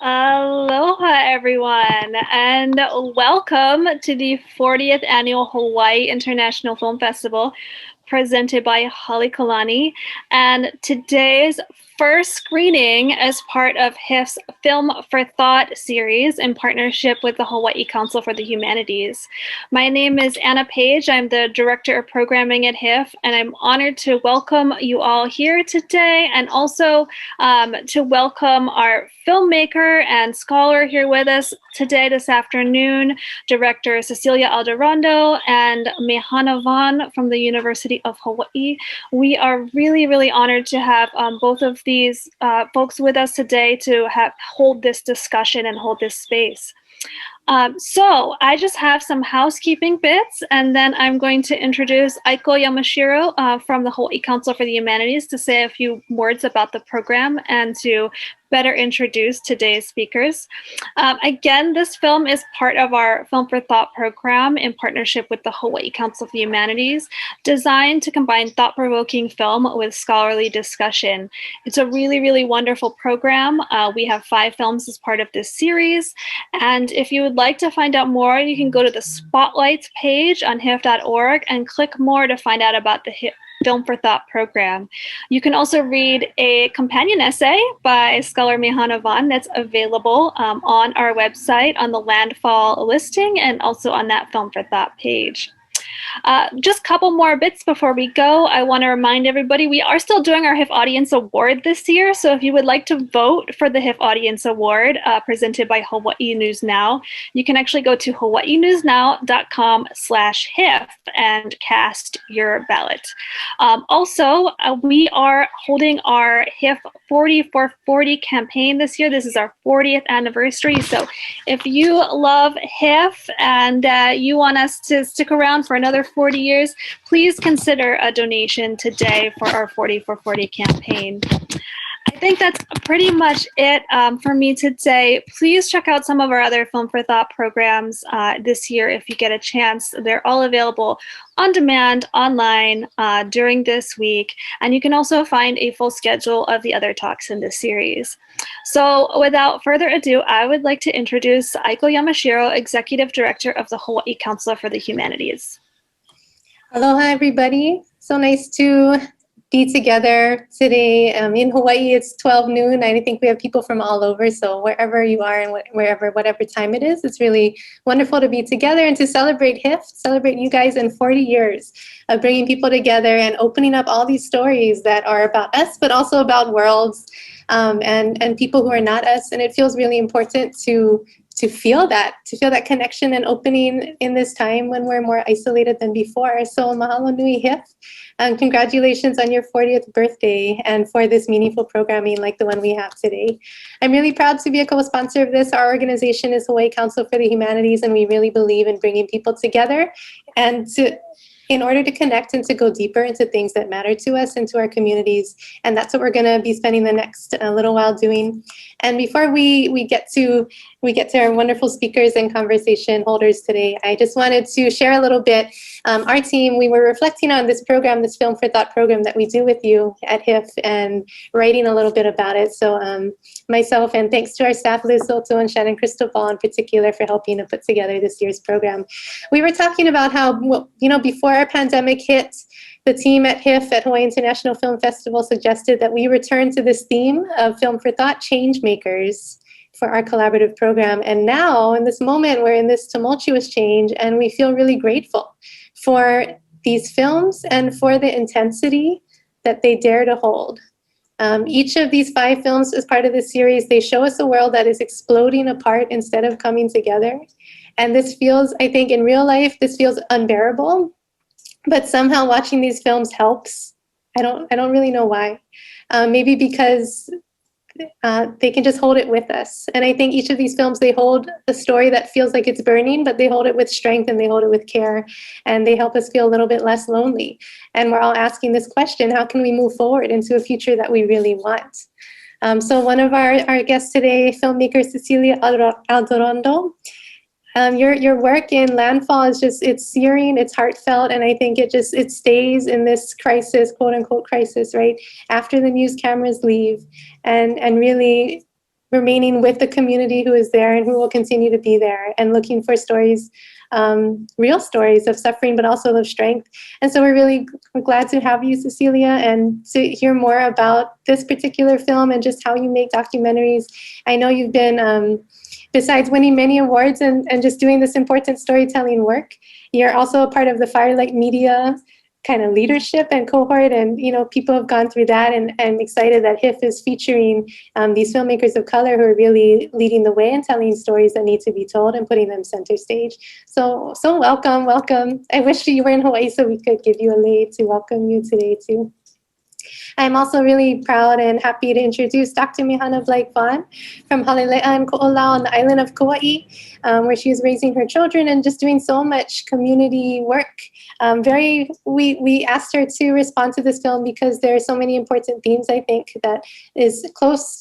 Aloha, everyone, and welcome to the 40th Annual Hawaii International Film Festival presented by Halekulani. And today's first screening as part of HIFF's Film for Thought series in partnership with the Hawaii Council for the Humanities. My name is Anna Page. I'm the Director of Programming at HIFF, and I'm honored to welcome you all here today and also to welcome our filmmaker and scholar here with us today this afternoon, Director Cecilia Aldarondo and Mehana Vaughn from the University of Hawaii. We are really, really honored to have both of these folks with us today to hold this discussion and hold this space. So I just have some housekeeping bits, and then I'm going to introduce Aiko Yamashiro from the Hawaii Council for the Humanities to say a few words about the program and to better introduce today's speakers. Again, this film is part of our Film for Thought program in partnership with the Hawaii Council for the Humanities, designed to combine thought-provoking film with scholarly discussion. It's a really, really wonderful program. We have 5 films as part of this series, and if you would like to find out more, you can go to the Spotlights page on HIFF.org and click more to find out about the Film for Thought program. You can also read a companion essay by scholar Mehana Vaughn that's available on our website on the Landfall listing and also on that Film for Thought page. Just a couple more bits before we go. I want to remind everybody we are still doing our HIFF Audience Award this year. So if you would like to vote for the HIFF Audience Award presented by Hawaii News Now, you can actually go to hawaiinewsnow.com/HIFF and cast your ballot. Also, we are holding our HIFF 40 for 40 campaign this year. This is our 40th anniversary. So if you love HIFF and you want us to stick around for another 40 years, please consider a donation today for our 40 for 40 campaign. I think that's pretty much it for me today. Please check out some of our other Film for Thought programs this year if you get a chance. They're all available on demand online during this week. And you can also find a full schedule of the other talks in this series. So without further ado, I would like to introduce Aiko Yamashiro, Executive Director of the Hawaii Council for the Humanities. Aloha, everybody. So nice to be together today. In Hawaii, it's 12 noon. I think we have people from all over. So wherever you are and whatever time it is, it's really wonderful to be together and to celebrate HIFF, celebrate you guys in 40 years of bringing people together and opening up all these stories that are about us, but also about worlds and people who are not us. And it feels really important to feel that connection and opening in this time when we're more isolated than before. So mahalo nui HIFF, and congratulations on your 40th birthday and for this meaningful programming like the one we have today. I'm really proud to be a co-sponsor of this. Our organization is Hawaii Council for the Humanities, and we really believe in bringing people together and in order to connect and to go deeper into things that matter to us and to our communities. And that's what we're going to be spending the next little while doing. And before we get to our wonderful speakers and conversation holders today, I just wanted to share a little bit. Our team, we were reflecting on this program, this Film for Thought program that we do with you at HIFF, and writing a little bit about it. So myself, and thanks to our staff, Liz Soto and Shannon Cristobal in particular, for helping to put together this year's program. We were talking about how, before our pandemic hit, the team at HIFF at Hawaii International Film Festival suggested that we return to this theme of Film for Thought, change makers, for our collaborative program. And now, in this moment, we're in this tumultuous change, and we feel really grateful for these films and for the intensity that they dare to hold. Each of these 5 films as part of this series, they show us a world that is exploding apart instead of coming together. And this feels, I think, in real life, this feels unbearable. But somehow watching these films helps. I don't really know why. Maybe because they can just hold it with us. And I think each of these films, they hold a story that feels like it's burning, but they hold it with strength and they hold it with care, and they help us feel a little bit less lonely. And we're all asking this question: how can we move forward into a future that we really want? So one of our guests today, filmmaker Cecilia Aldarondo, your work in Landfall is just, it's searing, it's heartfelt, and I think it stays in this crisis, quote unquote crisis, right, after the news cameras leave, and really remaining with the community who is there and who will continue to be there, and looking for stories, real stories of suffering, but also of strength. And so we're glad to have you, Cecilia, and to hear more about this particular film and just how you make documentaries. I know you've been, besides winning many awards and just doing this important storytelling work, you're also a part of the Firelight Media kind of leadership and cohort, and people have gone through that, and I'm excited that HIFF is featuring these filmmakers of color who are really leading the way and telling stories that need to be told and putting them center stage. So welcome. I wish you were in Hawaii so we could give you a lei to welcome you today too. I'm also really proud and happy to introduce Dr. Mihana Blake-Vaughn from Halilea and Ko'olau on the island of Kauai, where she is raising her children and just doing so much community work. We asked her to respond to this film because there are so many important themes, I think, that is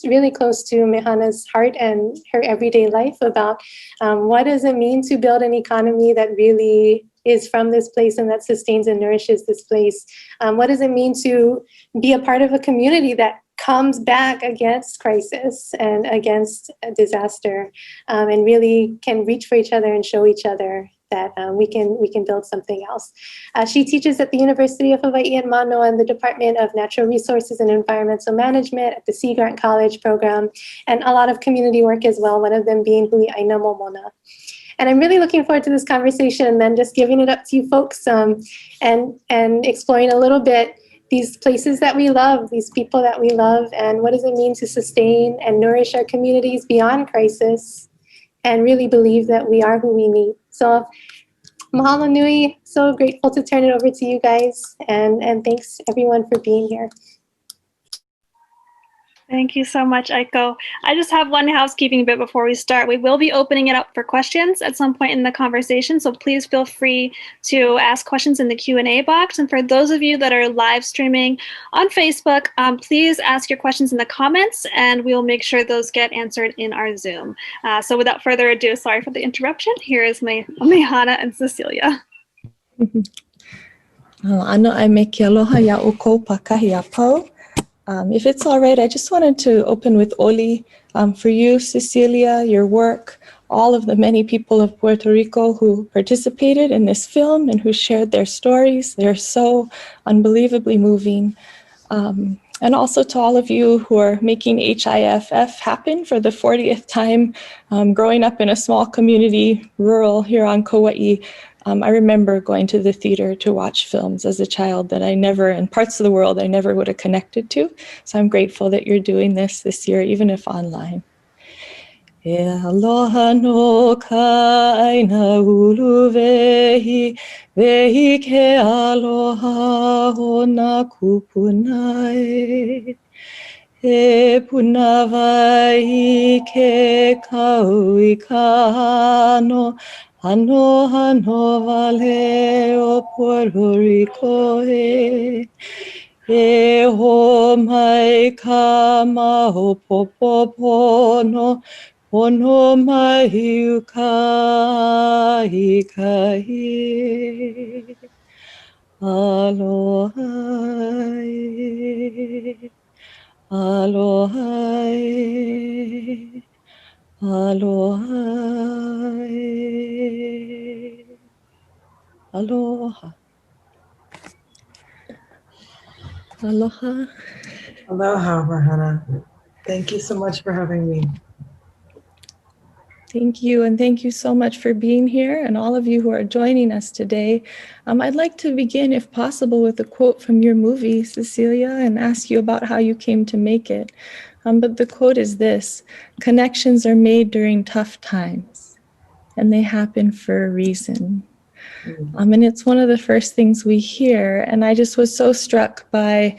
really close to Mihana's heart and her everyday life about what does it mean to build an economy that really is from this place and that sustains and nourishes this place. What does it mean to be a part of a community that comes back against crisis and against a disaster, and really can reach for each other and show each other that we can build something else. She teaches at the University of Hawaii in Manoa in the Department of Natural Resources and Environmental Management at the Sea Grant College program, and a lot of community work as well, one of them being Hui Aina Momona. And I'm really looking forward to this conversation and then just giving it up to you folks, and exploring a little bit these places that we love, these people that we love, and what does it mean to sustain and nourish our communities beyond crisis and really believe that we are who we need. So mahalo nui, so grateful to turn it over to you guys, and thanks everyone for being here. Thank you so much, Aiko. I just have one housekeeping bit before we start. We will be opening it up for questions at some point in the conversation, so please feel free to ask questions in the Q&A box. And for those of you that are live streaming on Facebook, please ask your questions in the comments, and we'll make sure those get answered in our Zoom. So without further ado, sorry for the interruption. Here is Mihana and Cecilia. Ano ai me ke aloha ia o kou pakahi a pau. If it's all right, I just wanted to open with Oli. For you, Cecilia, your work, all of the many people of Puerto Rico who participated in this film and who shared their stories. They're so unbelievably moving. And also to all of you who are making HIFF happen for the 40th time. Growing up in a small community, rural here on Kauai, I remember going to the theater to watch films as a child that I never, in parts of the world, I never would have connected to. So I'm grateful that you're doing this year, even if online. E aloha no ka aina ulu vehi, vehi ke aloha o na kupunai. E punawai ke kaui kano, ano vale o Puerto Rico e. E ho mai ka maho popopono, pono mai ukai kai. Aloha. Aloha. Aloha. Aloha. Aloha. Aloha, Mahana. Thank you so much for having me. Thank you, and thank you so much for being here, and all of you who are joining us today. I'd like to begin, if possible, with a quote from your movie, Cecilia, and ask you about how you came to make it. But the quote is this: "Connections are made during tough times, and they happen for a reason." And it's one of the first things we hear, and I just was so struck by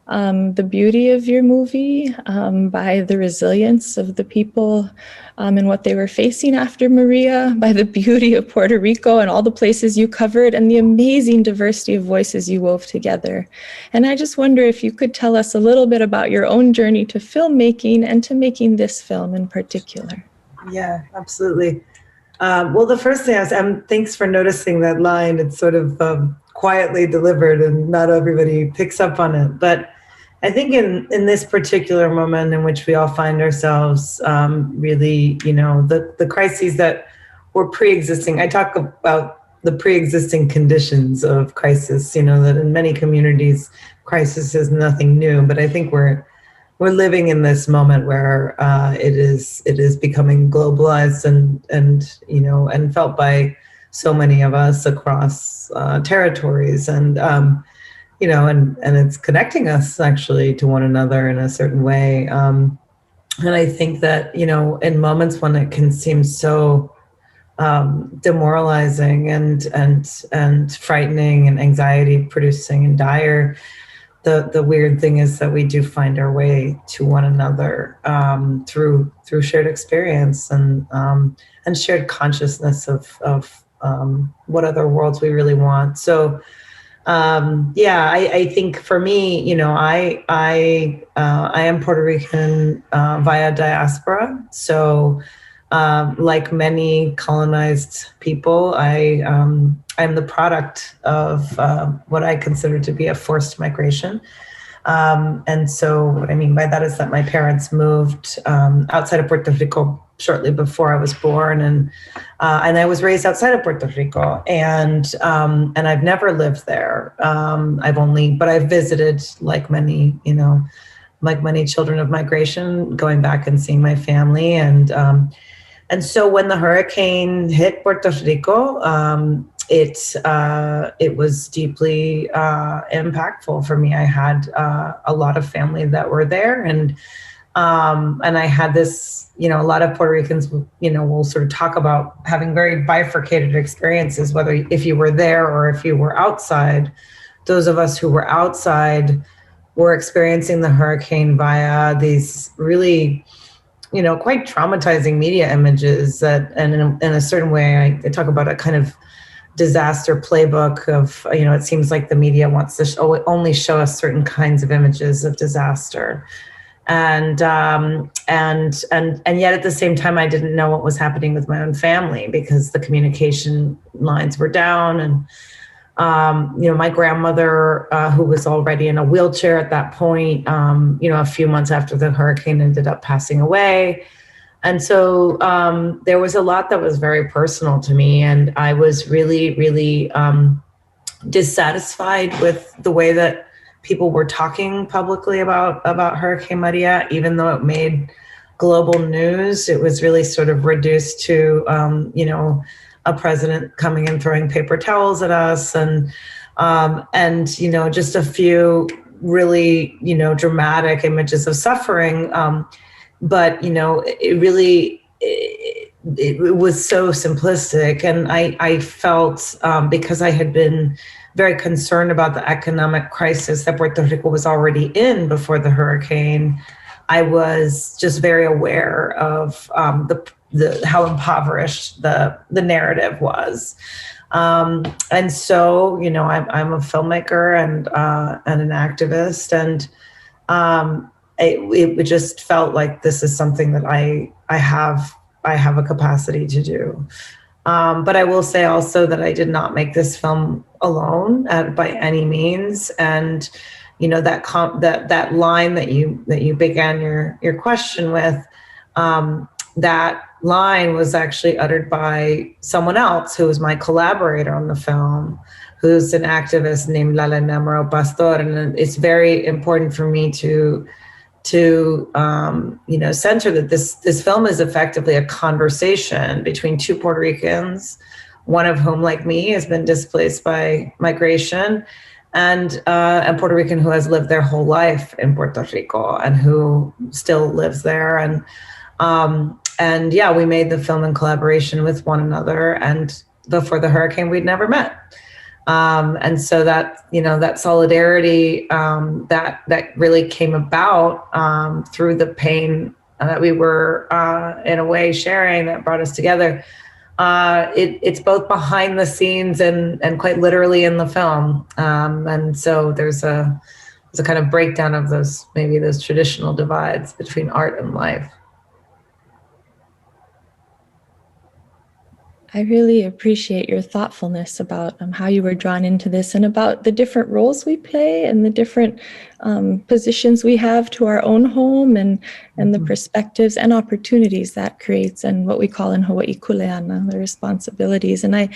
the beauty of your movie, by the resilience of the people and what they were facing after Maria, by the beauty of Puerto Rico and all the places you covered, and the amazing diversity of voices you wove together. And I just wonder if you could tell us a little bit about your own journey to filmmaking and to making this film in particular. Yeah, absolutely. Well, the first thing thanks for noticing that line. It's sort of quietly delivered and not everybody picks up on it. But I think in this particular moment in which we all find ourselves, really, the crises that were pre-existing. I talk about the pre-existing conditions of crisis. That in many communities, crisis is nothing new. But I think we're living in this moment where it is becoming globalized and felt by so many of us across territories and it's connecting us actually to one another in a certain way. And I think that, in moments when it can seem so demoralizing and frightening and anxiety producing and dire, the weird thing is that we do find our way to one another through shared experience and shared consciousness of what other worlds we really want. So I think for me, I am Puerto Rican via diaspora. So, like many colonized people, I'm the product of what I consider to be a forced migration. And so what I mean by that is that my parents moved outside of Puerto Rico shortly before I was born, and I was raised outside of Puerto Rico, and I've never lived there. But I've visited, like many children of migration, going back and seeing my family, and so when the hurricane hit Puerto Rico, it was deeply impactful for me. I had a lot of family that were there, and I had this, a lot of Puerto Ricans, will sort of talk about having very bifurcated experiences, whether if you were there or if you were outside. Those of us who were outside were experiencing the hurricane via these really, quite traumatizing media images that, and in a certain way, I talk about a kind of disaster playbook of, it seems like the media wants to only show us certain kinds of images of disaster. And yet at the same time, I didn't know what was happening with my own family because the communication lines were down. And, my grandmother, who was already in a wheelchair at that point, a few months after the hurricane, ended up passing away. And so there was a lot that was very personal to me. And I was really, really dissatisfied with the way that people were talking publicly about Hurricane Maria, even though it made global news. It was really sort of reduced to, a president coming and throwing paper towels at us, and just a few really, dramatic images of suffering. But it really, it was so simplistic, and I felt because I had been very concerned about the economic crisis that Puerto Rico was already in before the hurricane, I was just very aware of how impoverished the narrative was. And so, I'm a filmmaker and an activist, and it just felt like this is something that I have a capacity to do. But I will say also that I did not make this film alone by any means. And, that line that you began your question with, that line was actually uttered by someone else who was my collaborator on the film, who's an activist named Lala Namaro Pastor. And it's very important for me to center that this film is effectively a conversation between two Puerto Ricans, one of whom, like me, has been displaced by migration, and a Puerto Rican who has lived their whole life in Puerto Rico and who still lives there. And we made the film in collaboration with one another. And before the hurricane, we'd never met. And so that, that solidarity that really came about through the pain that we were in a way sharing, that brought us together. It's both behind the scenes and quite literally in the film. And so there's a kind of breakdown of those traditional divides between art and life. I really appreciate your thoughtfulness about how you were drawn into this and about the different roles we play and the different positions we have to our own home and the perspectives and opportunities that creates and what we call in Hawaii kuleana, the responsibilities. And I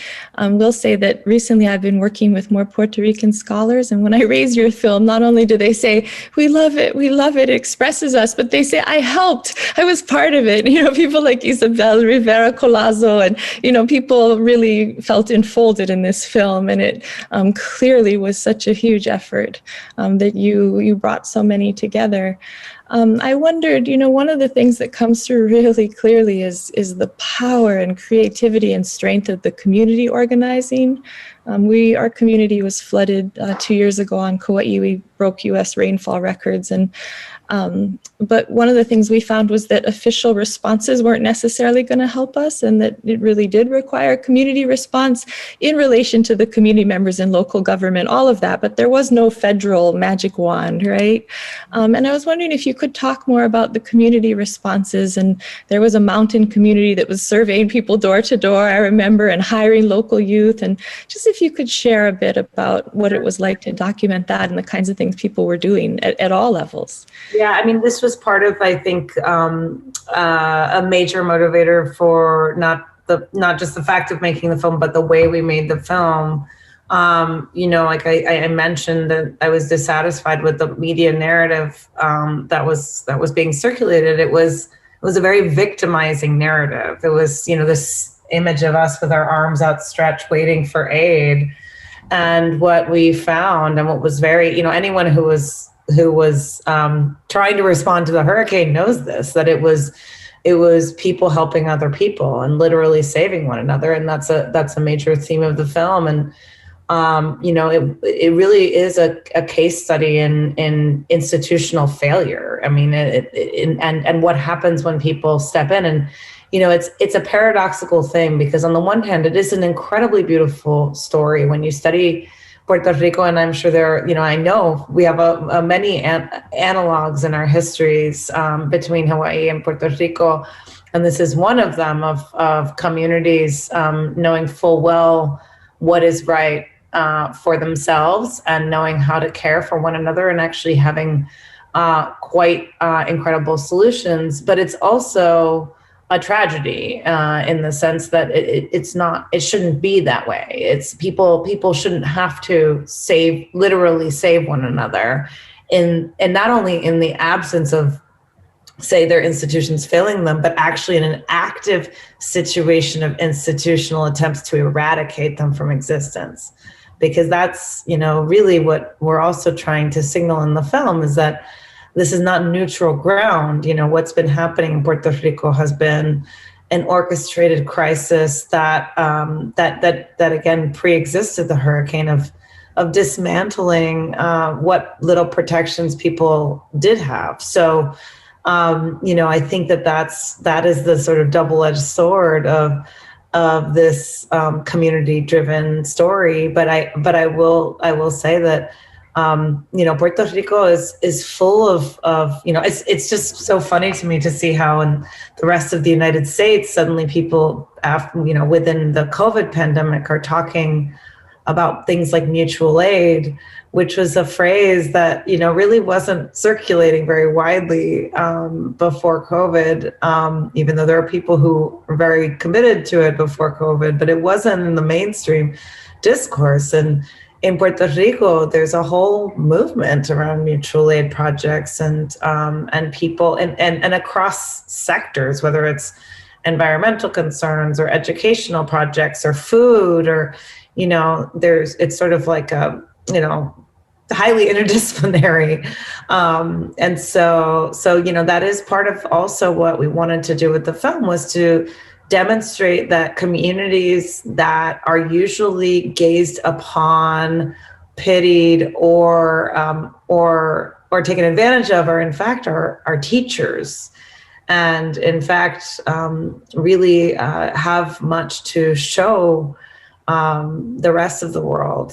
will say that recently I've been working with more Puerto Rican scholars, and when I raise your film, not only do they say, we love it expresses us, but they say, I helped, I was part of it. You know, people like Isabel Rivera Colazo and, you know, people really felt enfolded in this film, and it clearly was such a huge effort that you brought so many together. I wondered, you know, one of the things that comes through really clearly is the power and creativity and strength of the community organizing. Our community was flooded 2 years ago on Kauai. We broke U.S. rainfall records, and but one of the things we found was that official responses weren't necessarily going to help us, and that it really did require community response in relation to the community members in local government, all of that, but there was no federal magic wand, right? And I was wondering if you could talk more about the community responses. And there was a mountain community that was surveying people door to door, I remember, and hiring local youth. And just if you could share a bit about what it was like to document that and the kinds of things people were doing at all levels. Yeah, I mean, this was part of, I think, a major motivator for not just the fact of making the film, but the way we made the film. You know, like I mentioned that I was dissatisfied with the media narrative that was being circulated. It was a very victimizing narrative. It was, you know, this image of us with our arms outstretched, waiting for aid. And what we found, and what was very, you know, anyone who was trying to respond to the hurricane knows this, that it was people helping other people and literally saving one another. And that's a major theme of the film. And, you know, it really is a case study in institutional failure. I mean, and what happens when people step in. And, you know, it's a paradoxical thing, because on the one hand, it is an incredibly beautiful story when you study Puerto Rico, and I'm sure there are, you know, I know we have many analogs in our histories between Hawaii and Puerto Rico, and this is one of them, of communities knowing full well what is right for themselves and knowing how to care for one another and actually having quite incredible solutions. But it's also a tragedy in the sense that it shouldn't be that way. It's people shouldn't have to literally save one another, and not only in the absence of, say, their institutions failing them, but actually in an active situation of institutional attempts to eradicate them from existence. Because that's, you know, really what we're also trying to signal in the film, is that this is not neutral ground. You know, what's been happening in Puerto Rico has been an orchestrated crisis that again pre-existed the hurricane, of dismantling what little protections people did have. So, you know, I think that is the sort of double-edged sword of this community-driven story. But I will say that, you know, Puerto Rico is full of, you know, it's just so funny to me to see how in the rest of the United States, suddenly people, you know, within the COVID pandemic are talking about things like mutual aid, which was a phrase that, you know, really wasn't circulating very widely before COVID, even though there are people who were very committed to it before COVID, but it wasn't in the mainstream discourse. And in Puerto Rico, there's a whole movement around mutual aid projects and people and across sectors, whether it's environmental concerns or educational projects or food, or, you know, it's sort of like a, you know, highly interdisciplinary. And so, you know, that is part of also what we wanted to do with the film, was to demonstrate that communities that are usually gazed upon, pitied, or taken advantage of are in fact are teachers, and in fact really have much to show the rest of the world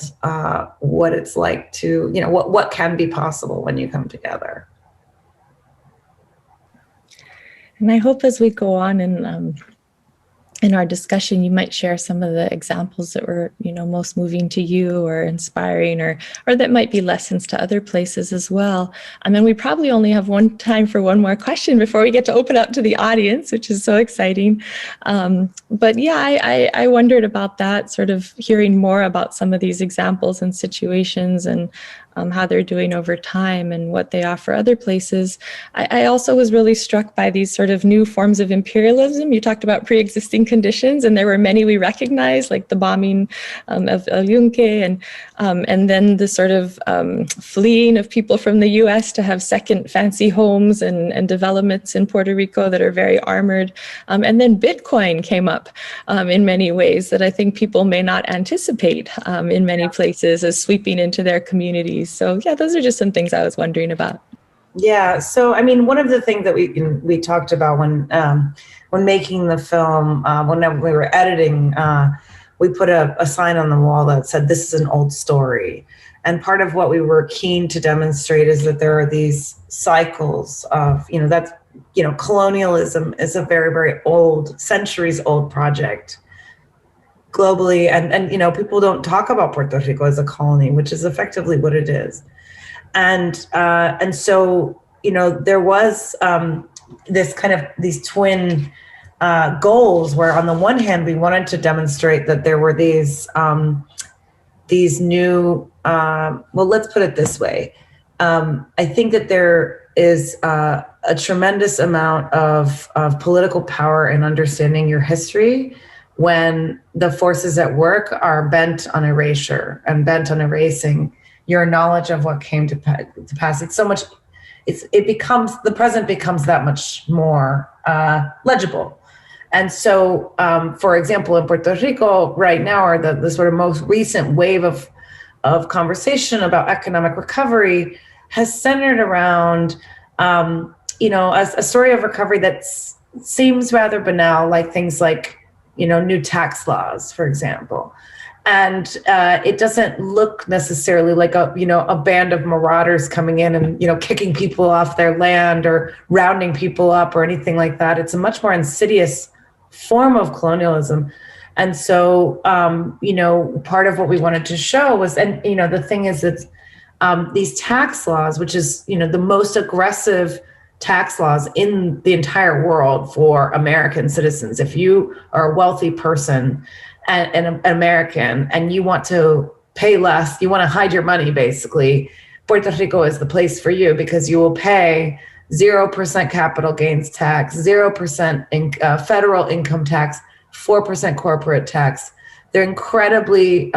what it's like to, you know, what can be possible when you come together. And I hope as we go on and in our discussion, you might share some of the examples that were, most moving to you or inspiring, or that might be lessons to other places as well. And then we probably only have time for one more question before we get to open up to the audience, which is so exciting. But yeah, I wondered about that, sort of hearing more about some of these examples and situations, and how they're doing over time and what they offer other places. I also was really struck by these sort of new forms of imperialism. You talked about pre-existing conditions, and there were many we recognize, like the bombing of El Yunque, and then the sort of fleeing of people from the US to have second fancy homes and developments in Puerto Rico that are very armored. And then Bitcoin came up in many ways that I think people may not anticipate in many places as sweeping into their communities. So yeah, those are just some things I was wondering about. Yeah. So, I mean, one of the things that we talked about when making the film, when we were editing, we put a sign on the wall that said, "This is an old story." And part of what we were keen to demonstrate is that there are these cycles of, colonialism is a very, very old, centuries old project globally. And people don't talk about Puerto Rico as a colony, which is effectively what it is. And so, there was this kind of these twin goals where on the one hand, we wanted to demonstrate that there were these new, well, let's put it this way. I think that there is a tremendous amount of political power in understanding your history when the forces at work are bent on erasure and bent on erasing your knowledge of what came to pass. It's so much, the present becomes that much more legible. And so, for example, in Puerto Rico right now, or the sort of most recent wave of conversation about economic recovery has centered around, a story of recovery that seems rather banal, like things like, new tax laws, for example. And it doesn't look necessarily like a band of marauders coming in and, kicking people off their land or rounding people up or anything like that. It's a much more insidious form of colonialism. And so, part of what we wanted to show was, and, the thing is that these tax laws, which is, the most aggressive tax laws in the entire world for American citizens. If you are a wealthy person and an American and you want to pay less, you want to hide your money, basically, Puerto Rico is the place for you, because you will pay 0% capital gains tax, 0% federal income tax, 4% corporate tax. They're incredibly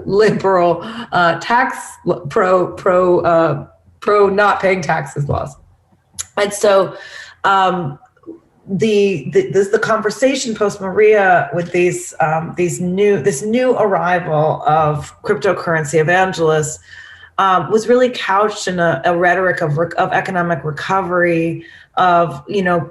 liberal tax pro not paying taxes laws. And so the conversation post Maria with this new arrival of cryptocurrency evangelists was really couched in a rhetoric of economic recovery, of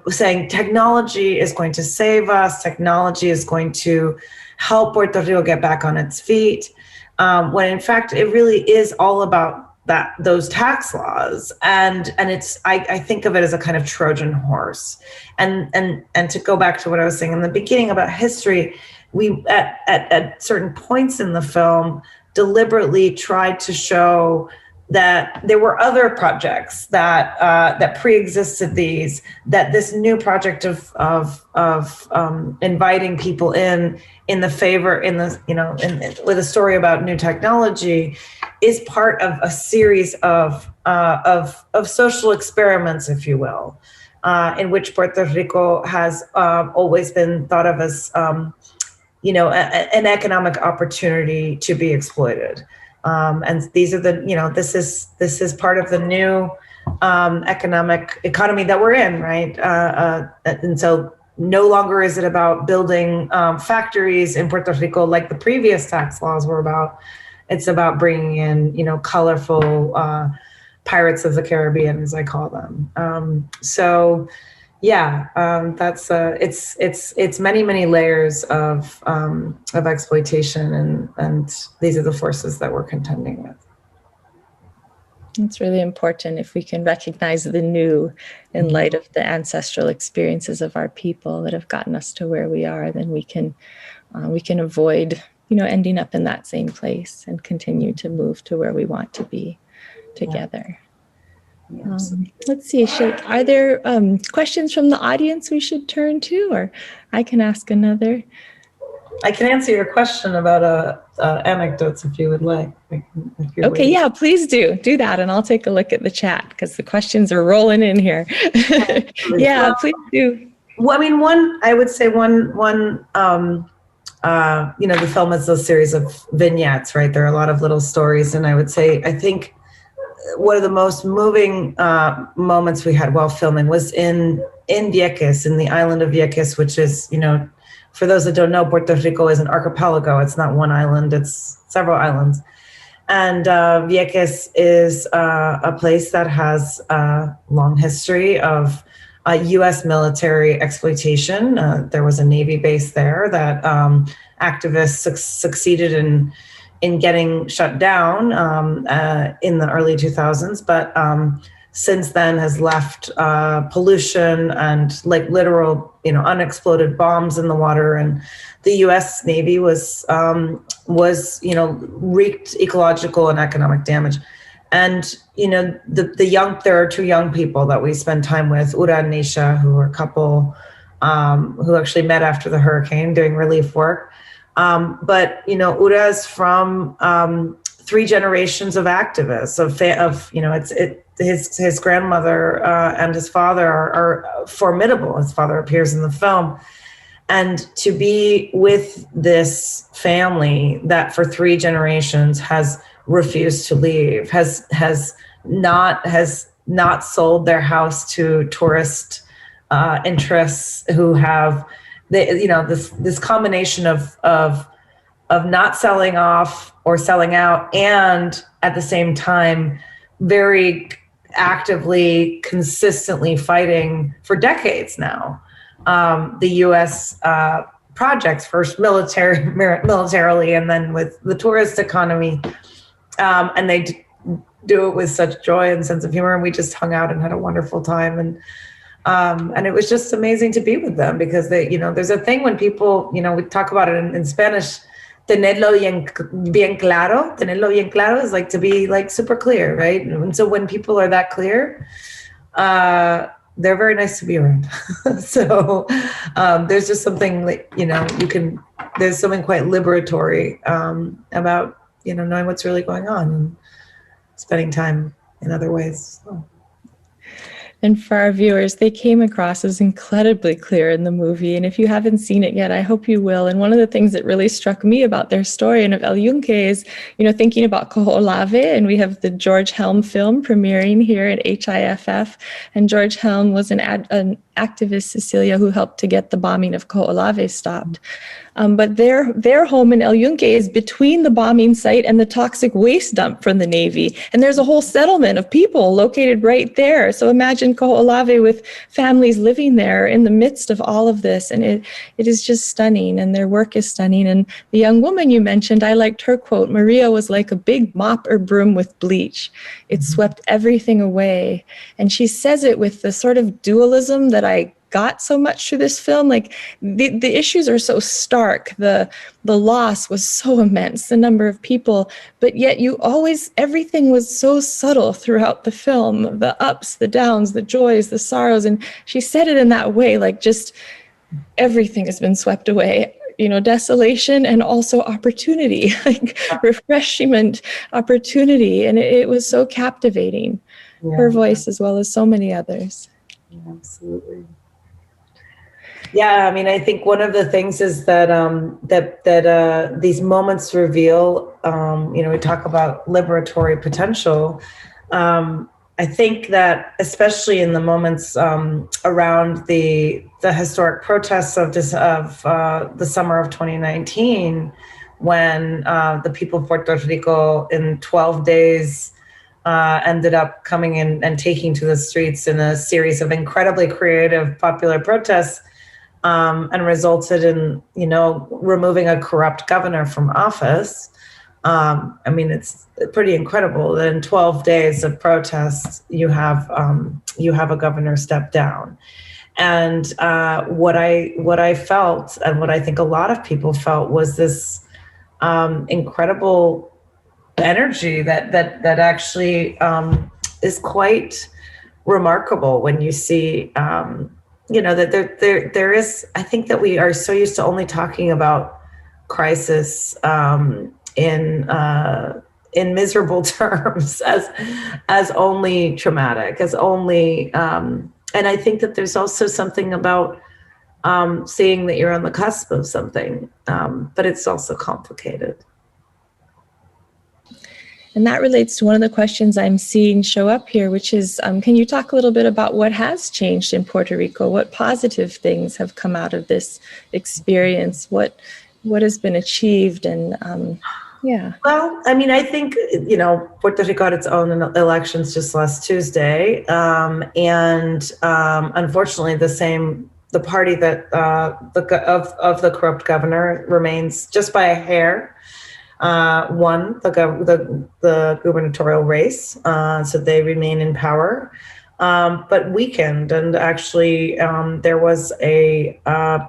saying technology is going to save us, technology is going to help Puerto Rico get back on its feet, when in fact it really is all about those tax laws, and it's I think of it as a kind of Trojan horse, and to go back to what I was saying in the beginning about history, we at certain points in the film deliberately tried to show that there were other projects that pre-existed these, that this new project of inviting people in the favor, with a story about new technology, is part of a series of social experiments, if you will, in which Puerto Rico has always been thought of as an economic opportunity to be exploited. And these are this is part of the new economic economy that we're in, right? And so no longer is it about building factories in Puerto Rico like the previous tax laws were about. It's about bringing in, colorful pirates of the Caribbean, as I call them. So, yeah, that's it's many layers of exploitation, and these are the forces that we're contending with. It's really important if we can recognize the new in light of the ancestral experiences of our people that have gotten us to where we are, then we can avoid, ending up in that same place and continue to move to where we want to be together. Let's see, are there questions from the audience we should turn to, or I can ask another? I can answer your question about anecdotes if you would like. Okay, yeah, please do that, and I'll take a look at the chat because the questions are rolling in here. Yeah, please do. Well, I mean, I would say one. The film is a series of vignettes, right? There are a lot of little stories, and I think one of the most moving moments we had while filming was in Vieques, in the island of Vieques, which is, for those that don't know, Puerto Rico is an archipelago. It's not one island, it's several islands. And Vieques is a place that has a long history of U.S. military exploitation. There was a Navy base there that activists succeeded in getting shut down in the early 2000s, but since then has left pollution and like literal, unexploded bombs in the water. And the U.S. Navy was wreaked ecological and economic damage. And, there are two young people that we spend time with, Ura and Nisha, who are a couple who actually met after the hurricane doing relief work. But Ura is from 3 generations of activists, his grandmother and his father are formidable. His father appears in the film. And to be with this family that for 3 generations has refused to leave, has not sold their house to tourist interests who have this combination of not selling off or selling out, and at the same time very actively, consistently fighting for decades now the U.S. Projects, first militarily, and then with the tourist economy, and they do it with such joy and sense of humor. And we just hung out and had a wonderful time, and it was just amazing to be with them because there's a thing when people, we talk about it in Spanish, tenerlo bien claro. Tenerlo bien claro is like to be like super clear, right? And so when people are that clear, they're very nice to be around. So there's just something like, there's something quite liberatory about, knowing what's really going on and spending time in other ways. So. And for our viewers, they came across as incredibly clear in the movie. And if you haven't seen it yet, I hope you will. And one of the things that really struck me about their story and of El Yunque is, thinking about Koho'olawe, and we have the George Helm film premiering here at HIFF. And George Helm was an activist, Cecilia, who helped to get the bombing of Koho'olawe stopped. But their home in El Yunque is between the bombing site and the toxic waste dump from the Navy. And there's a whole settlement of people located right there. So imagine Koho'olawe with families living there in the midst of all of this. And it is just stunning, and their work is stunning. And the young woman you mentioned, I liked her quote, Maria was like a big mop or broom with bleach. It swept everything away. And she says it with the sort of dualism that I got so much through this film. Like the issues are so stark, the loss was so immense, the number of people, but yet everything was so subtle throughout the film, the ups, the downs, the joys, the sorrows. And she said it in that way, like just everything has been swept away, desolation and also opportunity, like refreshment, opportunity. And it was so captivating, her voice as well as so many others. Yeah, absolutely. Yeah, I mean, I think one of the things is that these moments reveal, we talk about liberatory potential. I think that especially in the moments around the historic protests of the summer of 2019, when the people of Puerto Rico in 12 days ended up coming in and taking to the streets in a series of incredibly creative popular protests, and resulted in, removing a corrupt governor from office. I mean, it's pretty incredible that in 12 days of protests, you have a governor step down. And what I felt, and what I think a lot of people felt, was this incredible energy that actually is quite remarkable when you see, that there is. I think that we are so used to only talking about crisis in miserable terms, as only traumatic, as only. And I think that there's also something about seeing that you're on the cusp of something, but it's also complicated. And that relates to one of the questions I'm seeing show up here, which is, can you talk a little bit about what has changed in Puerto Rico? What positive things have come out of this experience? What has been achieved? And yeah. Well, I mean, I think, Puerto Rico had its own elections just last Tuesday. And unfortunately, the party that of the corrupt governor remains just by a hair. Won the gubernatorial race, so they remain in power, but weakened. And actually, there was a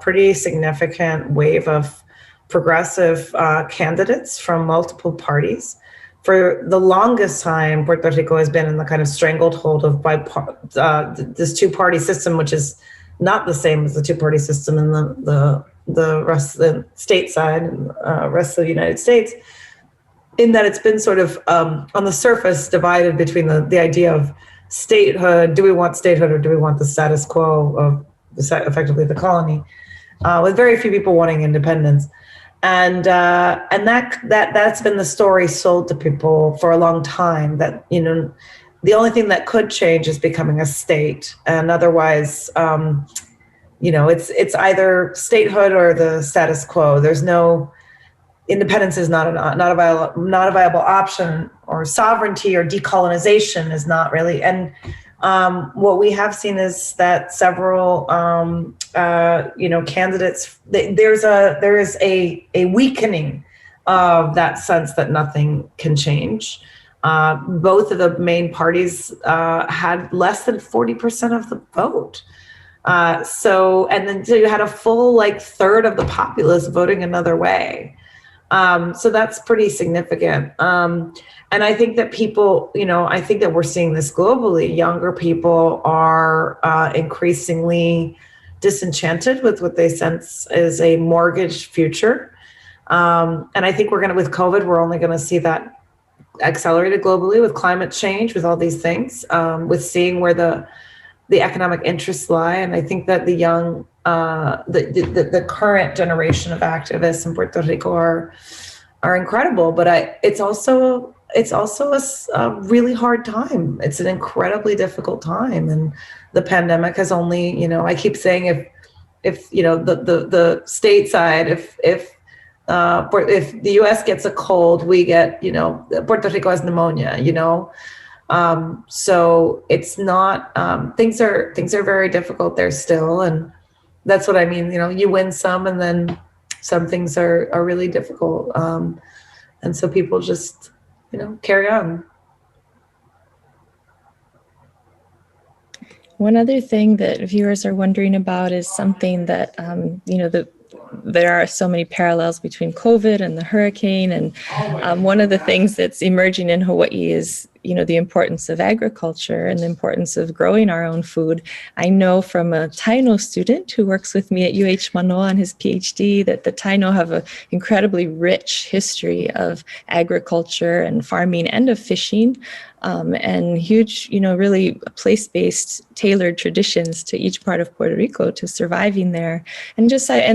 pretty significant wave of progressive candidates from multiple parties. For the longest time, Puerto Rico has been in the kind of strangled hold of this two-party system, which is not the same as the two-party system in the rest of the state side and rest of the United States, in that it's been sort of on the surface divided between the idea of statehood. Do we want statehood, or do we want the status quo of effectively the colony, with very few people wanting independence. And that's been the story sold to people for a long time, that the only thing that could change is becoming a state, and otherwise it's either statehood or the status quo. There's no independence, is not a viable option, or sovereignty or decolonization is not really. And what we have seen is that several candidates, there is a weakening of that sense that nothing can change. Both of the main parties had less than 40% of the vote. So you had a full third of the populace voting another way. So that's pretty significant. And I think that people, I think that we're seeing this globally. Younger people are increasingly disenchanted with what they sense is a mortgaged future. And I think with COVID, we're only going to see that accelerated globally, with climate change, with all these things, with seeing where the economic interests lie. And I think that the young, the current generation of activists in Puerto Rico are incredible, but it's also a really hard time. It's an incredibly difficult time, and the pandemic has only, I keep saying, if the state side, if the U.S. gets a cold, we get, Puerto Rico has pneumonia, so it's not, things are very difficult there still. And that's what I mean. You win some, and then some things are really difficult. And so people just, carry on. One other thing that viewers are wondering about is something that, there are so many parallels between COVID and the hurricane. And one of the things that's emerging in Hawaii is, the importance of agriculture and the importance of growing our own food. I know from a Taino student who works with me at UH Manoa on his PhD that the Taino have an incredibly rich history of agriculture and farming and of fishing, and huge, really place-based tailored traditions to each part of Puerto Rico to surviving there. And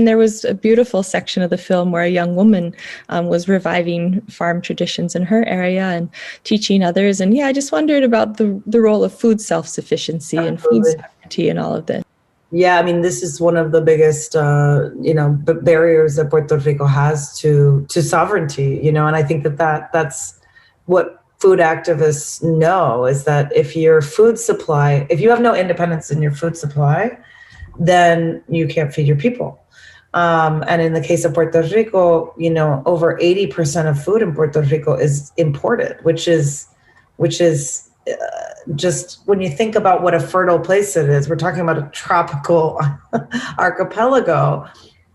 there was a beautiful section of the film where a young woman was reviving farm traditions in her area and teaching others. And I just wondered about the role of food self-sufficiency and food sovereignty and all of this. Yeah, I mean, this is one of the biggest, barriers that Puerto Rico has to sovereignty, and I think that's what food activists know, is that if you have no independence in your food supply, then you can't feed your people. And in the case of Puerto Rico, you know, over 80% of food in Puerto Rico is imported, which is just when you think about what a fertile place it is, we're talking about a tropical archipelago.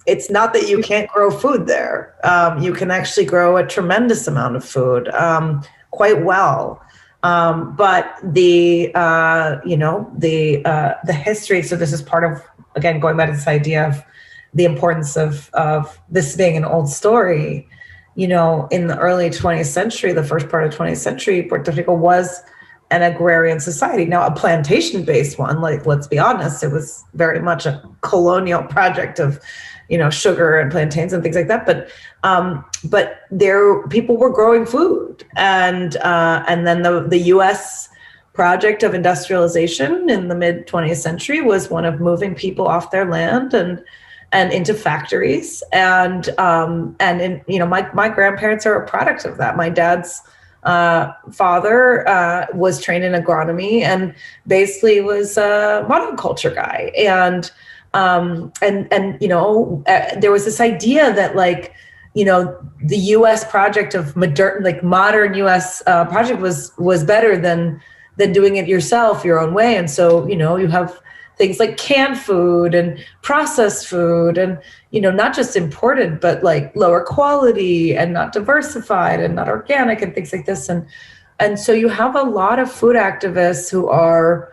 It's not that you can't grow food there. You can actually grow a tremendous amount of food quite well. But the history. So this is part of, again, going back to this idea of the importance of this being an old story. You know, in the early 20th century, the first part of 20th century, Puerto Rico was an agrarian society. Now, a plantation-based one, like, let's be honest, it was very much a colonial project of, you know, sugar and plantains and things like that. But there, people were growing food, and then the U.S. project of industrialization in the mid 20th century was one of moving people off their land and into factories, and in, you know, my grandparents are a product of that. My dad's father was trained in agronomy and basically was a monoculture guy, and you know, there was this idea that, like, you know, the U.S. project of modern U.S. Project was better than doing it yourself, your own way. And so, you know, you have things like canned food and processed food, and, you know, not just imported, but like lower quality and not diversified and not organic and things like this. And so you have a lot of food activists who are,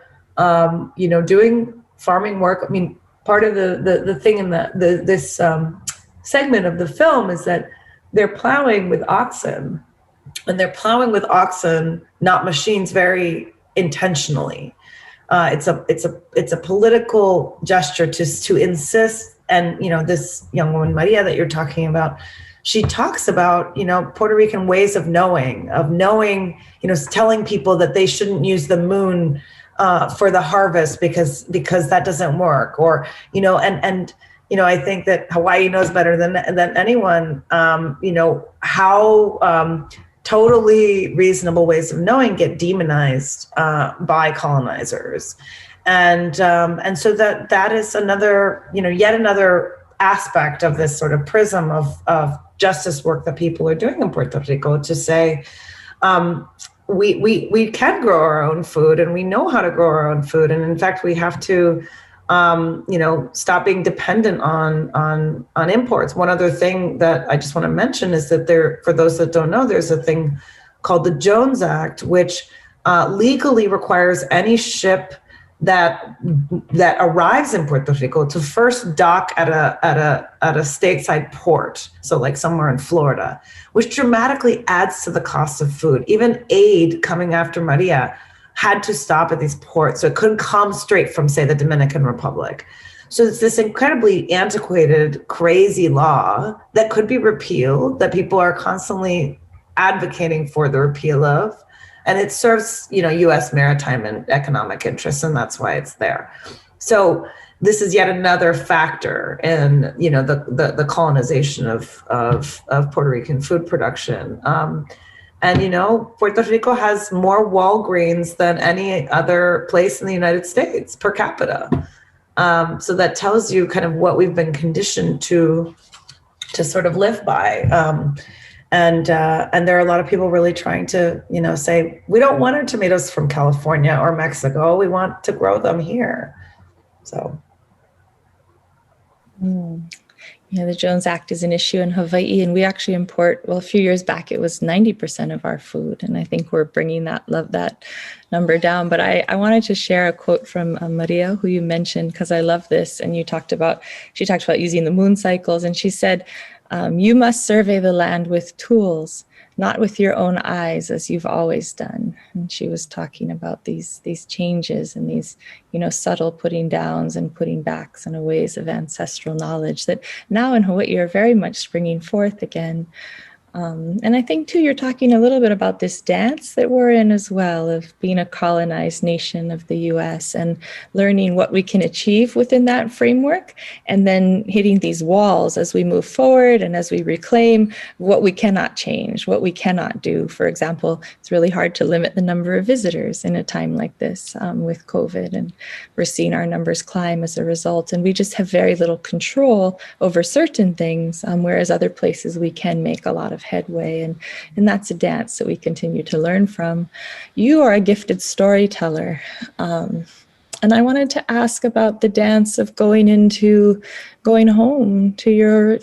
you know, doing farming work. I mean, part of the thing in this segment of the film is that they're plowing with oxen, and they're plowing with oxen, not machines, very intentionally. It's a political gesture to insist. And, you know, this young woman, Maria, that you're talking about, she talks about, you know, Puerto Rican ways of knowing, you know, telling people that they shouldn't use the moon for the harvest because that doesn't work, or, you know, and you know, I think that Hawaii knows better than anyone, you know, how totally reasonable ways of knowing get demonized by colonizers, and so that is another, you know, yet another aspect of this sort of prism of justice work that people are doing in Puerto Rico, to say, we can grow our own food, and we know how to grow our own food, and in fact we have to you know, stop being dependent on imports. One other thing that I just want to mention is that for those that don't know, there's a thing called the Jones Act, which legally requires any ship that arrives in Puerto Rico to first dock at a stateside port, so like somewhere in Florida, which dramatically adds to the cost of food. Even aid coming after Maria had to stop at these ports, so it couldn't come straight from, say, the Dominican Republic. So it's this incredibly antiquated, crazy law that could be repealed, that people are constantly advocating for the repeal of, and it serves, you know, U.S. maritime and economic interests, and that's why it's there. So this is yet another factor in, you know, the colonization of Puerto Rican food production. And, you know, Puerto Rico has more Walgreens than any other place in the United States per capita. So that tells you kind of what we've been conditioned to sort of live by. And there are a lot of people really trying to, you know, say, we don't want our tomatoes from California or Mexico. We want to grow them here. So. Yeah, the Jones Act is an issue in Hawaii, and we actually import, well, a few years back, it was 90% of our food. And I think we're bringing that number down. But I wanted to share a quote from Maria, who you mentioned, because I love this. And she talked about using the moon cycles. And she said, you must survey the land with tools, not with your own eyes, as you've always done. And she was talking about these changes and these, you know, subtle putting downs and putting backs and ways of ancestral knowledge that now in Hawaii are very much springing forth again. And I think, too, you're talking a little bit about this dance that we're in as well, of being a colonized nation of the U.S. and learning what we can achieve within that framework, and then hitting these walls as we move forward and as we reclaim what we cannot change, what we cannot do. For example, it's really hard to limit the number of visitors in a time like this with COVID, and we're seeing our numbers climb as a result. And we just have very little control over certain things, whereas other places we can make a lot of headway, and that's a dance that we continue to learn from. You are a gifted storyteller, and I wanted to ask about the dance of going home to your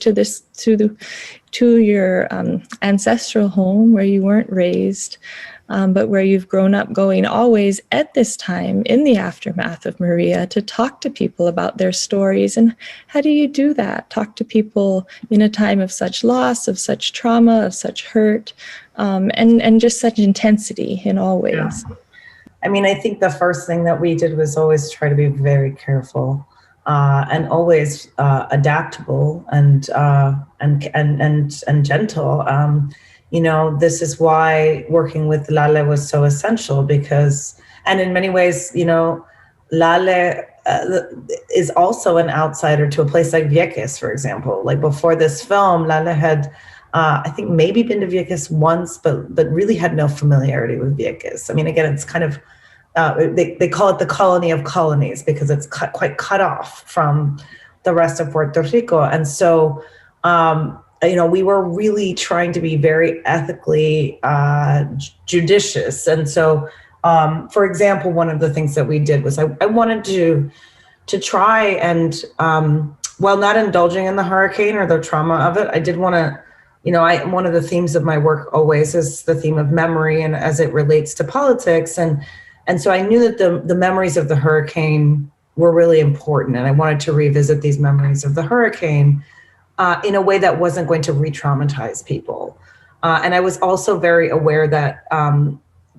ancestral home where you weren't raised, but where you've grown up, going always at this time in the aftermath of Maria to talk to people about their stories. And how do you do that? Talk to people in a time of such loss, of such trauma, of such hurt, and just such intensity in all ways. Yeah. I mean, I think the first thing that we did was always try to be very careful and always adaptable and gentle. This is why working with Lale was so essential, because, and in many ways, Lale is also an outsider to a place like Vieques, for example. Like before this film, Lale had, I think maybe been to Vieques once, but really had no familiarity with Vieques. I mean, again, it's kind of, they call it the colony of colonies because it's quite cut off from the rest of Puerto Rico. And so, we were really trying to be very ethically judicious. And so, for example, one of the things that we did was I wanted to try and, while not indulging in the hurricane or the trauma of it, I did want to, one of the themes of my work always is the theme of memory and as it relates to politics. And so I knew that the memories of the hurricane were really important. And I wanted to revisit these memories of the hurricane in a way that wasn't going to re-traumatize people. And I was also very aware that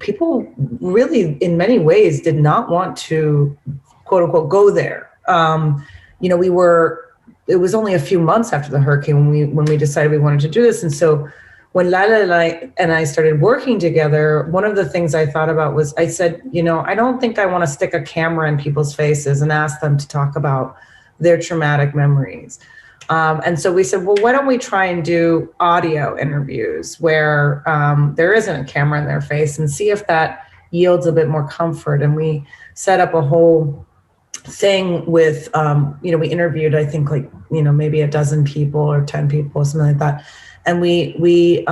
people really, in many ways, did not want to, quote unquote, go there. It was only a few months after the hurricane when we decided we wanted to do this. And so when Lala and I started working together, one of the things I thought about was, I said, I don't think I want to stick a camera in people's faces and ask them to talk about their traumatic memories. And so we said, well, why don't we try and do audio interviews where there isn't a camera in their face and see if that yields a bit more comfort. And we set up a whole thing with, we interviewed, I think maybe a dozen people or 10 people, something like that. And we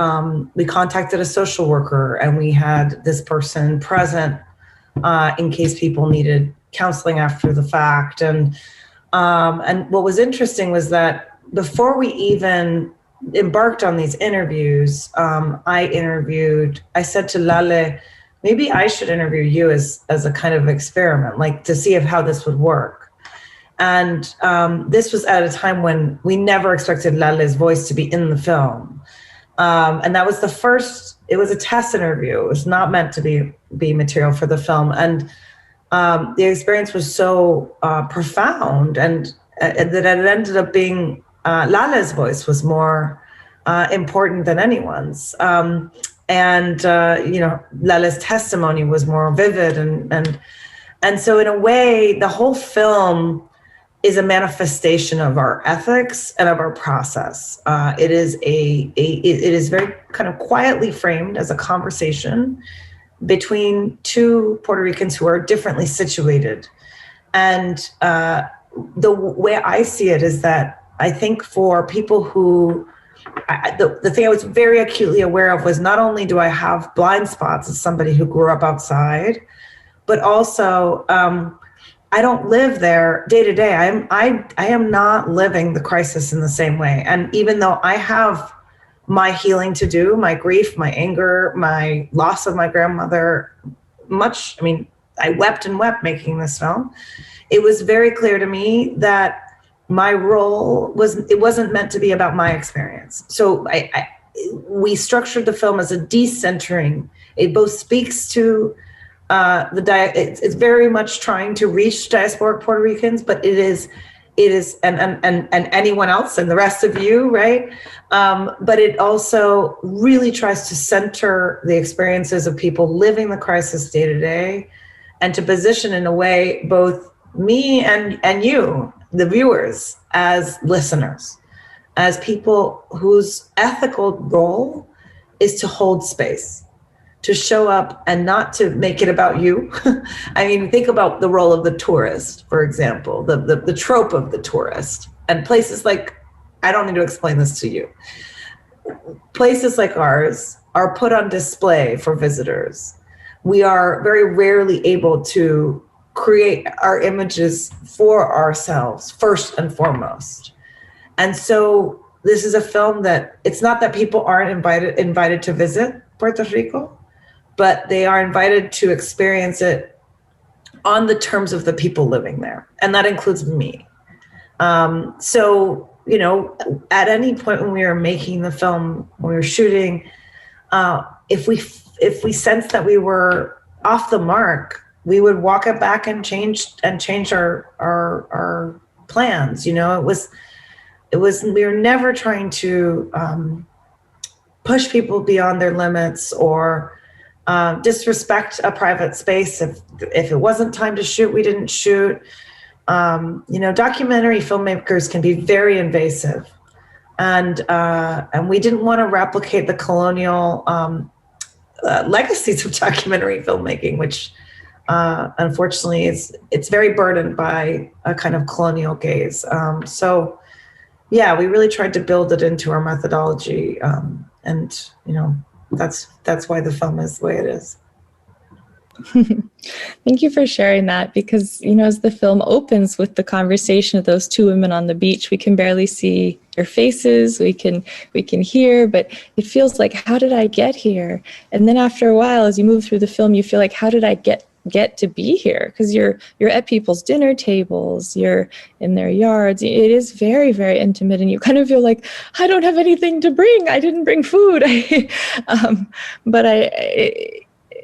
contacted a social worker, and we had this person present in case people needed counseling after the fact. And what was interesting was that before we even embarked on these interviews, I said to Lale, maybe I should interview you as a kind of experiment, like to see how this would work. And this was at a time when we never expected Lale's voice to be in the film. And that was it was a test interview. It was not meant to be material for the film. And the experience was so profound, and that it ended up being Lala's voice was more important than anyone's. Lala's testimony was more vivid, and so in a way, the whole film is a manifestation of our ethics and of our process. It is very kind of quietly framed as a conversation between two Puerto Ricans who are differently situated. And the way I see it is that I think for people who, the thing I was very acutely aware of was not only do I have blind spots as somebody who grew up outside, but also I don't live there day to day. I am not living the crisis in the same way. And even though I have my healing to do, my grief, my anger, my loss of my grandmother, I wept and wept making this film. It was very clear to me that my role wasn't meant to be about my experience. So we structured the film as a decentering. It both speaks to it's very much trying to reach diasporic Puerto Ricans, but it is it is, and anyone else and the rest of you, right? But it also really tries to center the experiences of people living the crisis day to day, and to position in a way both me and you, the viewers, as listeners, as people whose ethical role is to hold space, to show up and not to make it about you. I mean, think about the role of the tourist, for example, the trope of the tourist. And places like, I don't need to explain this to you. Places like ours are put on display for visitors. We are very rarely able to create our images for ourselves, first and foremost. And so this is a film that, it's not that people aren't invited to visit Puerto Rico, but they are invited to experience it on the terms of the people living there. And that includes me. So, you know, at any point when we were making the film, when we were shooting, if we sensed that we were off the mark, we would walk it back and change our plans. You know, we were never trying to push people beyond their limits or disrespect a private space. If it wasn't time to shoot, we didn't shoot. You know, documentary filmmakers can be very invasive, and we didn't want to replicate the colonial legacies of documentary filmmaking, which unfortunately it's very burdened by a kind of colonial gaze. So yeah, we really tried to build it into our methodology, and you know, that's why the film is the way it is. Thank you for sharing that, because, you know, as the film opens with the conversation of those two women on the beach, we can barely see their faces, we can hear, but it feels like, how did I get here? And then after a while, as you move through the film, you feel like, how did I get to be here? Because you're at people's dinner tables, you're in their yards. It is very, very intimate, and you kind of feel like, I don't have anything to bring. I didn't bring food. But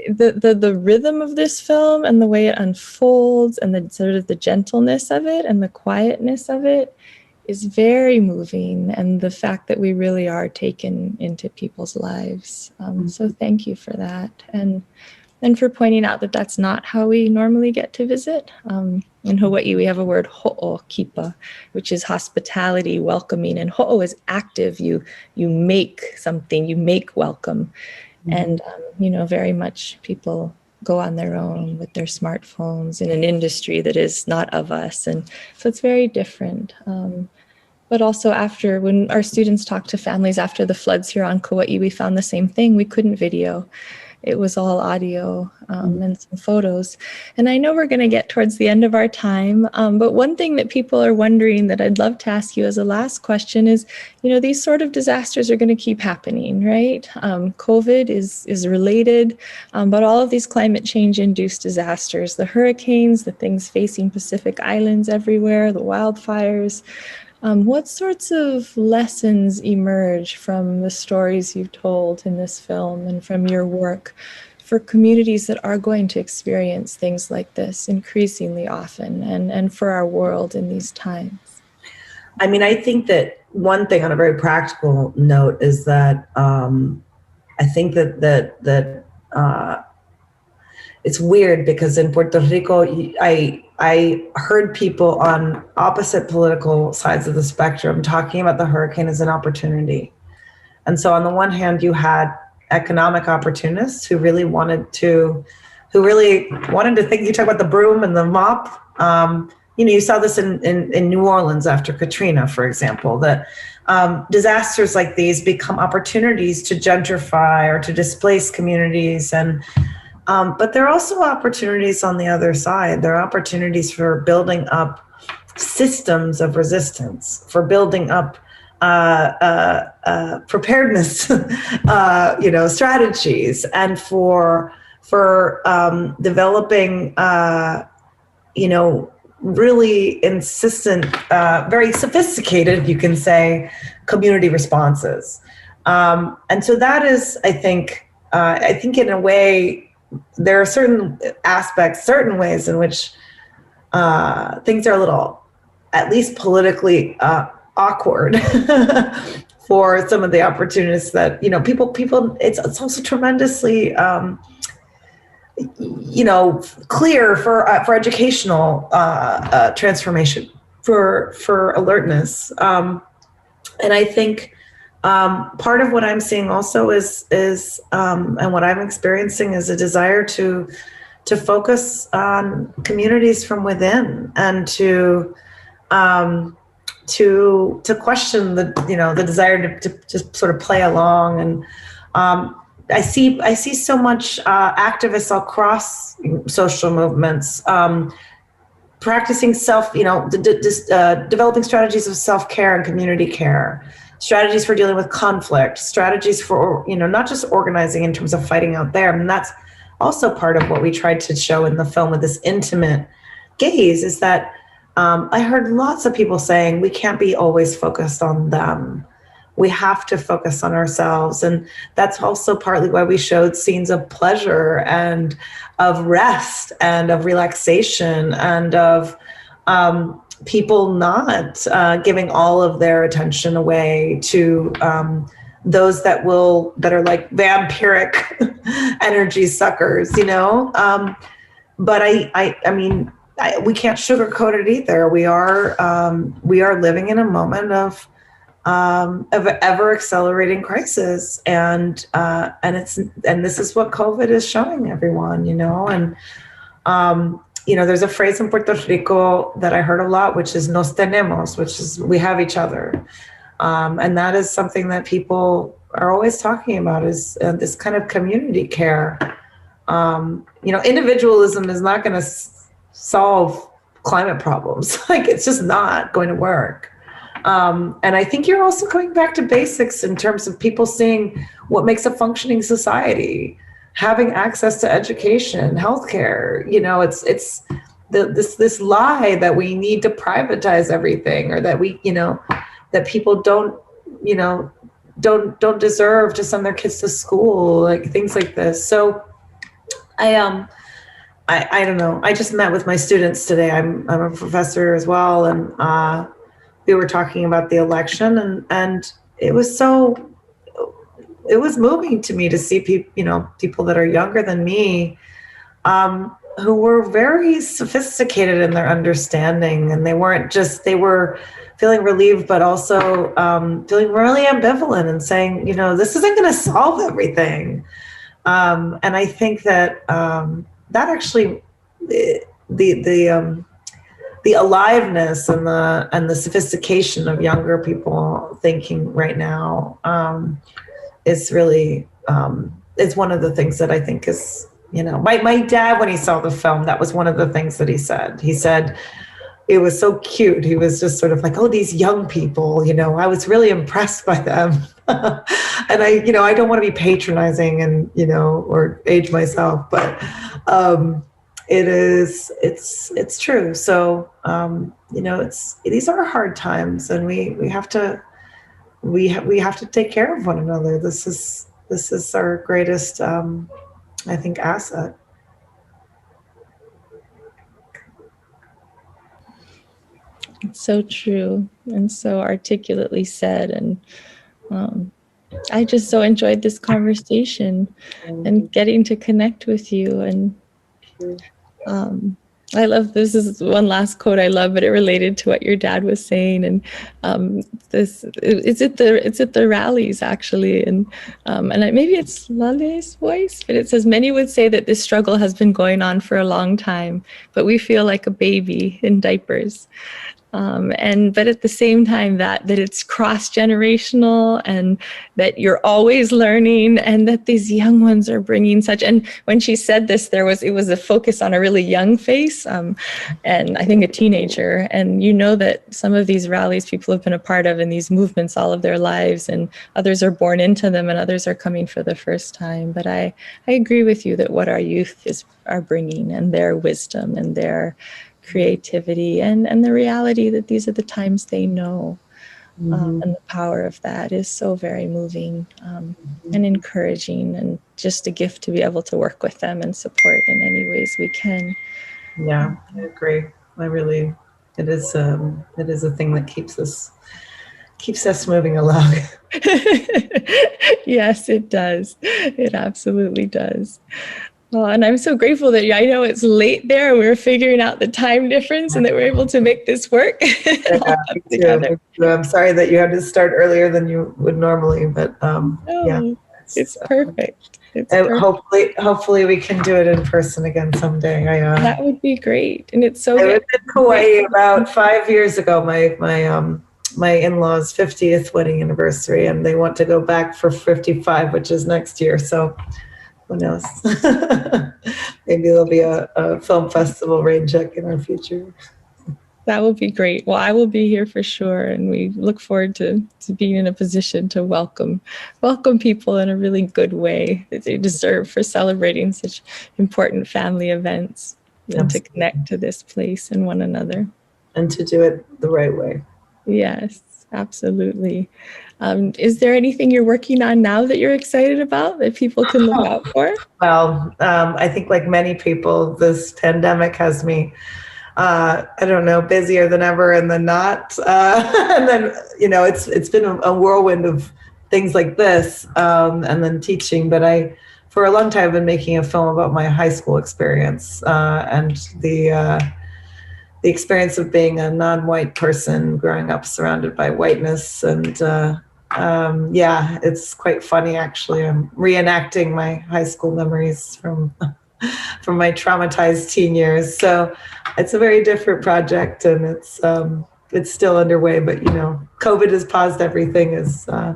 the rhythm of this film and the way it unfolds and the sort of the gentleness of it and the quietness of it is very moving, and the fact that we really are taken into people's lives. So thank you for that. And for pointing out that that's not how we normally get to visit. In Hawaii, we have a word, ho'okipa, which is hospitality, welcoming, and ho'o is active. You make something, you make welcome. And, you know, very much people go on their own with their smartphones in an industry that is not of us. And so it's very different. But also when our students talked to families after the floods here on Kauai, we found the same thing. We couldn't video. It was all audio and some photos. And I know we're going to get towards the end of our time, but one thing that people are wondering that I'd love to ask you as a last question is, you know, these sort of disasters are going to keep happening, right? COVID is related, but all of these climate change induced disasters, the hurricanes, the things facing Pacific Islands everywhere, the wildfires, what sorts of lessons emerge from the stories you've told in this film and from your work for communities that are going to experience things like this increasingly often, and for our world in these times? I mean, I think that one thing on a very practical note is that I think that it's weird because in Puerto Rico, I heard people on opposite political sides of the spectrum talking about the hurricane as an opportunity. And so on the one hand, you had economic opportunists who really wanted to think, you talk about the broom and the mop. You know, you saw this in New Orleans after Katrina, for example, that disasters like these become opportunities to gentrify or to displace communities. But there are also opportunities on the other side. There are opportunities for building up systems of resistance, for building up preparedness, strategies, and for developing, really insistent, very sophisticated, you can say, community responses. And so that is, I think in a way, there are certain aspects, certain ways in which things are a little at least politically awkward for some of the opportunists that, people, it's also tremendously, clear for educational transformation, for alertness. And I think part of what I'm seeing also is and what I'm experiencing is a desire to focus on communities from within, and to question the desire to just sort of play along. And I see so much activists across social movements practicing developing strategies of self-care and community care, strategies for dealing with conflict, strategies for, not just organizing in terms of fighting out there. And that's also part of what we tried to show in the film with this intimate gaze, is that I heard lots of people saying we can't be always focused on them. We have to focus on ourselves. And that's also partly why we showed scenes of pleasure and of rest and of relaxation and of people not giving all of their attention away to those that are like vampiric energy suckers, but I mean, we can't sugarcoat it either. We are living in a moment of ever accelerating crisis, and this is what COVID is showing everyone, and there's a phrase in Puerto Rico that I heard a lot, which is "nos tenemos," which is we have each other, and that is something that people are always talking about, is this kind of community care. Individualism is not going to solve climate problems. Like, it's just not going to work. And I think you're also coming back to basics in terms of people seeing what makes a functioning society, having access to education, healthcare. It's this lie that we need to privatize everything, or that we, that people don't deserve to send their kids to school, like things like this. So I don't know. I just met with my students today. I'm a professor as well, and we were talking about the election, and it was moving to me to see people that are younger than me, who were very sophisticated in their understanding, and they were feeling relieved, but also feeling really ambivalent and saying, this isn't going to solve everything. And I think that that actually, the aliveness and the sophistication of younger people thinking right now is really is one of the things that I think is, my dad, when he saw the film, that was one of the things that he said. He said it was so cute. He was just sort of like, oh, these young people, I was really impressed by them. And I don't want to be patronizing and, or age myself, but it's true. So, these are hard times, and we have to take care of one another. This is our greatest, I think, asset. It's so true and so articulately said. And I just so enjoyed this conversation and getting to connect with you. And I love, this is one last quote I love, but it related to what your dad was saying. And it's at the rallies, actually. And maybe it's Lale's voice, but it says, many would say that this struggle has been going on for a long time, but we feel like a baby in diapers. But at the same time that it's cross-generational, and that you're always learning, and that these young ones are bringing such, and when she said this, it was a focus on a really young face, and I think a teenager, and that some of these rallies people have been a part of in these movements all of their lives, and others are born into them, and others are coming for the first time. But I agree with you that what our youth are bringing, and their wisdom and their creativity and the reality that these are the times they know, and the power of that is so very moving, and encouraging, and just a gift to be able to work with them and support in any ways we can. Yeah, I agree. I really it is a thing that keeps us moving along. Yes, it does. It absolutely does. Well, and I'm so grateful that I know it's late there and we're figuring out the time difference and that we're able to make this work all come together. I'm sorry that you had to start earlier than you would normally, but yeah, it's perfect. It's perfect. Hopefully we can do it in person again someday. That would be great. And it's so I good. was in Hawaii about 5 years ago, my in-laws' 50th wedding anniversary, and they want to go back for 55, which is next year. So who knows? Maybe there'll be a film festival rain check in our future. That will be great. Well, I will be here for sure, and we look forward to being in a position to welcome people in a really good way that they deserve for celebrating such important family events and to connect to this place and one another. And to do it the right way. Yes, absolutely. Is there anything you're working on now that you're excited about that people can look out for? Well, I think like many people, this pandemic has me I don't know, busier than ever and then not. And then, it's been a whirlwind of things like this and then teaching. But for a long time, I've been making a film about my high school experience and the experience of being a non-white person growing up surrounded by whiteness. And yeah, it's quite funny, actually. I'm reenacting my high school memories from my traumatized teen years. So it's a very different project, and it's still underway. But COVID has paused everything, as I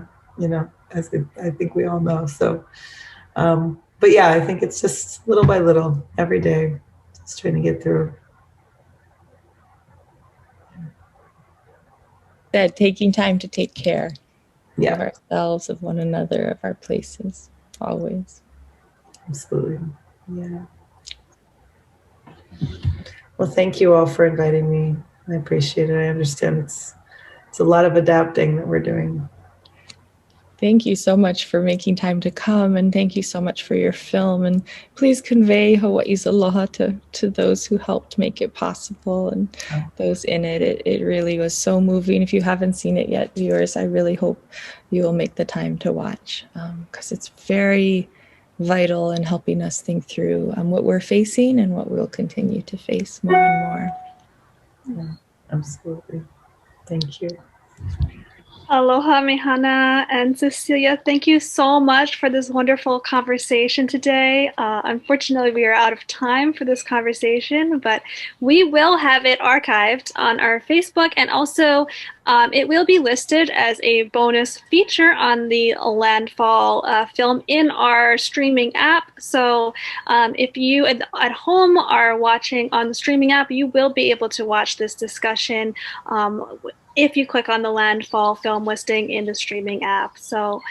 think we all know. So, but yeah, I think it's just little by little, every day, just trying to get through. That taking time to take care of ourselves, of one another, of our places, always. Absolutely. Yeah. Well, thank you all for inviting me. I appreciate it. I understand it's a lot of adapting that we're doing. Thank you so much for making time to come, and thank you so much for your film. And please convey Hawaii's aloha to those who helped make it possible and those in it. It really was so moving. If you haven't seen it yet, viewers, I really hope you will make the time to watch because it's very vital in helping us think through what we're facing and what we'll continue to face more and more. Yeah, absolutely. Thank you. Aloha, Mehana and Cecilia. Thank you so much for this wonderful conversation today. Unfortunately, we are out of time for this conversation, but we will have it archived on our Facebook, and also it will be listed as a bonus feature on the Landfall film in our streaming app. So if you at home are watching on the streaming app, you will be able to watch this discussion if you click on the Landfall film listing in the streaming app. So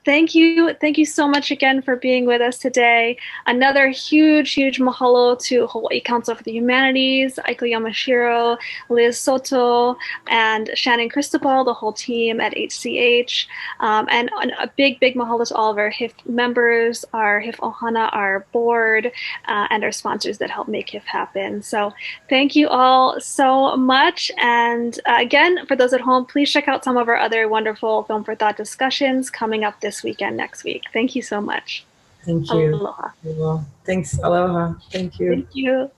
thank you so much again for being with us today. Another huge mahalo to Hawaii Council for the Humanities, Aiko Yamashiro, Liz Soto, and Shannon Cristobal, the whole team at HCH. And a big mahalo to all of our HIFF members, our HIFF Ohana, our board, and our sponsors that help make HIFF happen. So thank you all so much. And again, for those at home, please check out some of our other wonderful Film for Thought discussions coming up this weekend, next week. Thank you so much. Thank you. Aloha. Thanks. Aloha. Thank you. Thank you.